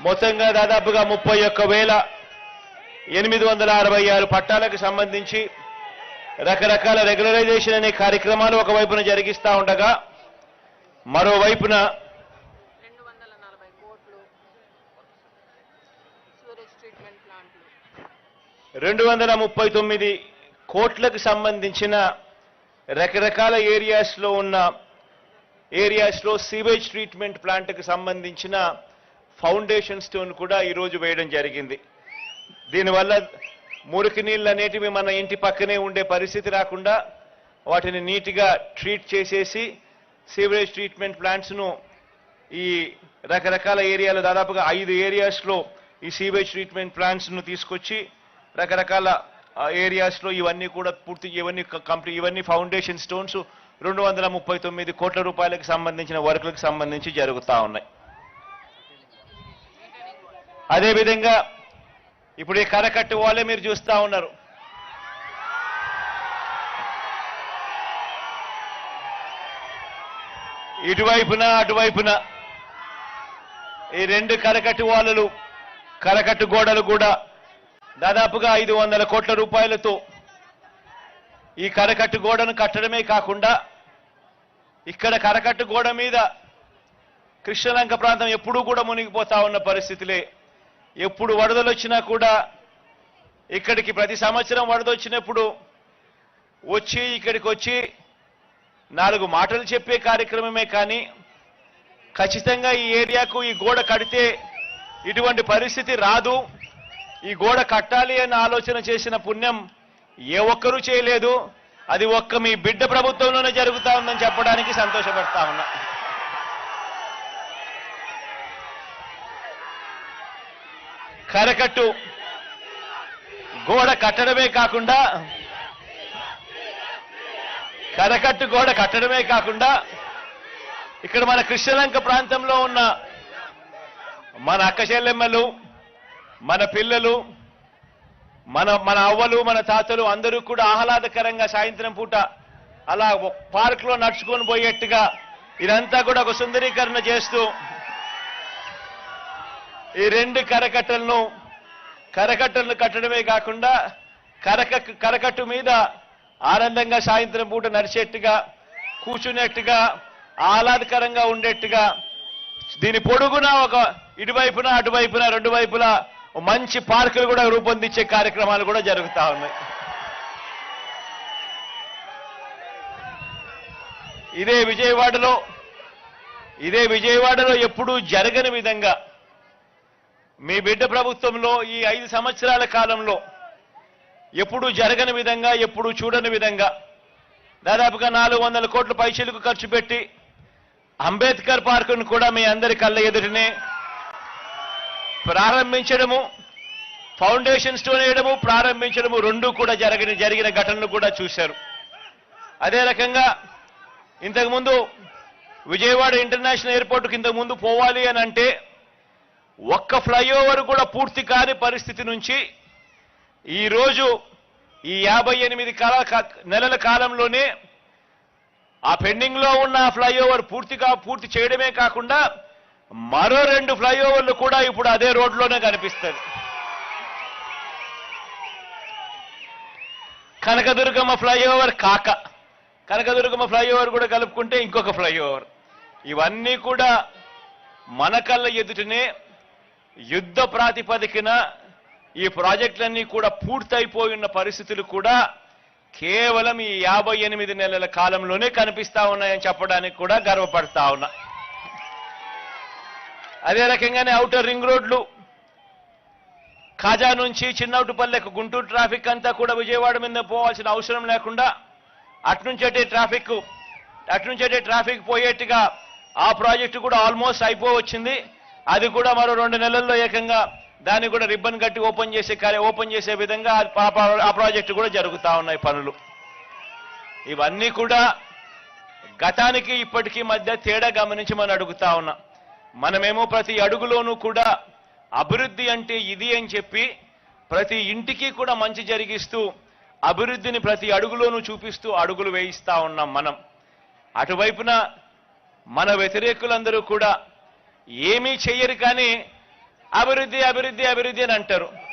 మొత్తంగా దాదాపుగా 31,866 పట్టాలకు సంబంధించి రకరకాల రెగ్యులరైజేషన్ అనే కార్యక్రమాలు ఒకవైపున జరిగిస్తూ ఉండగా మరోవైపున 239 కోట్లకు సంబంధించిన రకరకాల ఏరియాస్లో సీవేజ్ ట్రీట్మెంట్ ప్లాంట్కి సంబంధించిన ఫౌండేషన్ స్టోన్ కూడా ఈరోజు వేయడం జరిగింది. దీనివల్ల మురికి నీళ్ళు అనేటివి మన ఇంటి పక్కనే ఉండే పరిస్థితి రాకుండా వాటిని నీట్గా ట్రీట్ చేసేసి సీవేజ్ ట్రీట్మెంట్ ప్లాంట్స్ను ఈ రకరకాల ఏరియాలో దాదాపుగా 5 ఏరియాస్లో ఈ సీవేజ్ ట్రీట్మెంట్ ప్లాంట్స్ను తీసుకొచ్చి రకరకాల ఏరియాస్లో ఇవన్నీ కూడా ఇవన్నీ ఫౌండేషన్ స్టోన్స్ 239 కోట్ల రూపాయలకు సంబంధించిన వర్కులకు సంబంధించి జరుగుతూ ఉన్నాయి. అదేవిధంగా ఇప్పుడు ఈ కరకట్టు వాళ్ళే మీరు చూస్తూ ఉన్నారు. ఇటువైపున అటువైపున ఈ 2 కరకట్టు గోడలు కూడా దాదాపుగా 500 కోట్ల రూపాయలతో ఈ కరకట్టు గోడను కట్టడమే కాకుండా ఇక్కడ కరకట్టు గోడ మీద కృష్ణలంక ప్రాంతం ఎప్పుడూ కూడా మునిగిపోతా ఉన్న పరిస్థితులే. ఎప్పుడు వరదలు వచ్చినా కూడా ఇక్కడికి ప్రతి సంవత్సరం వరద వచ్చినప్పుడు ఇక్కడికి వచ్చి 4 మాటలు చెప్పే కార్యక్రమమే కానీ ఖచ్చితంగా ఈ ఏరియాకు ఈ గోడ కడితే ఇటువంటి పరిస్థితి రాదు, ఈ గోడ కట్టాలి అన్న ఆలోచన చేసిన పుణ్యం ఏ ఒక్కరూ చేయలేదు. అది ఒక్క మీ బిడ్డ ప్రభుత్వంలోనే జరుగుతా ఉందని చెప్పడానికి సంతోషపడతా ఉన్నా. కరకట్టు గోడ కట్టడమే కాకుండా ఇక్కడ మన కృష్ణలంక ప్రాంతంలో ఉన్న మన అక్క చెల్లెమ్మలు, మన పిల్లలు, మన అవ్వలు, మన తాతలు అందరూ కూడా ఆహ్లాదకరంగా సాయంత్రం పూట అలా పార్క్ లో నడుచుకొని పోయేట్టుగా ఇదంతా కూడా ఒక సుందరీకరణ చేస్తూ ఈ 2 కరకట్టలను కట్టడమే కాకుండా కరకట్టు మీద ఆనందంగా సాయంత్రం పూట నడిచేట్టుగా, కూర్చునేట్టుగా, ఆహ్లాదకరంగా ఉండేట్టుగా దీని పొడుగున ఒక ఇటువైపున అటువైపున 2 వైపులా మంచి పార్కులు కూడా రూపొందించే కార్యక్రమాలు కూడా జరుగుతూ ఉన్నాయి. ఇదే విజయవాడలో ఎప్పుడూ జరగని విధంగా మీ బిడ్డ ప్రభుత్వంలో ఈ 5 సంవత్సరాల కాలంలో ఎప్పుడూ జరగని విధంగా, ఎప్పుడూ చూడని విధంగా దాదాపుగా 400 కోట్ల పైసలకు ఖర్చు పెట్టి అంబేద్కర్ పార్కును కూడా మీ అందరి కళ్ళ ఎదుటనే ప్రారంభించడము, ఫౌండేషన్ స్టోన్ వేయడము, ప్రారంభించడము 2 కూడా జరిగిన ఘటనలు కూడా చూశారు. అదే రకంగా ఇంతకుముందు విజయవాడ ఇంటర్నేషనల్ ఎయిర్పోర్టుకి ఇంతకుముందు పోవాలి అని అంటే ఒక్క ఫ్లైఓవర్ కూడా పూర్తి కాని పరిస్థితి నుంచి ఈరోజు ఈ 58 నెలల కాలంలోనే ఆ పెండింగ్ లో ఉన్న ఫ్లైఓవర్ పూర్తి చేయడమే కాకుండా మరో 2 ఫ్లైఓవర్లు కూడా ఇప్పుడు అదే రోడ్లోనే కనిపిస్తుంది. కనకదుర్గమ్మ ఫ్లైఓవర్ కూడా కలుపుకుంటే ఇంకొక ఫ్లైఓవర్. ఇవన్నీ కూడా మన కళ్ళ ఎదుటనే యుద్ధ ప్రాతిపదికన ఈ ప్రాజెక్టులన్నీ కూడా పూర్తయిపోయిన పరిస్థితులు కూడా కేవలం ఈ 58 నెలల కాలంలోనే కనిపిస్తా ఉన్నాయని చెప్పడానికి కూడా గర్వపడతా ఉన్నా. అదే రకంగానే ఔటర్ రింగ్ రోడ్లు ఖాజా నుంచి చిన్నౌటుపల్లెకు గుంటూరు ట్రాఫిక్ అంతా కూడా విజయవాడ మీద పోవాల్సిన అవసరం లేకుండా అట్నుంచే ట్రాఫిక్ పోయేట్టుగా ఆ ప్రాజెక్టు కూడా ఆల్మోస్ట్ అయిపోవచ్చింది. అది కూడా మరో 2 నెలల్లో ఏకంగా దాన్ని కూడా రిబ్బన్ కట్టి ఓపెన్ చేసే విధంగా ఆ ప్రాజెక్టు కూడా జరుగుతూ ఉన్నాయి పనులు. ఇవన్నీ కూడా గతానికి ఇప్పటికీ మధ్య తేడా గమనించి మనం అడుగుతా ఉన్నాం. మనమేమో ప్రతి అడుగులోనూ కూడా అభివృద్ధి అంటే ఇది అని చెప్పి ప్రతి ఇంటికి కూడా మంచి జరిగిస్తూ అభివృద్ధిని ప్రతి అడుగులోనూ చూపిస్తూ అడుగులు వేయిస్తా ఉన్నాం మనం. అటువైపున మన వ్యతిరేకులందరూ కూడా ఏమీ చెయ్యరు కానీ అభివృద్ధి అభివృద్ధి అభివృద్ధి అని అంటారు.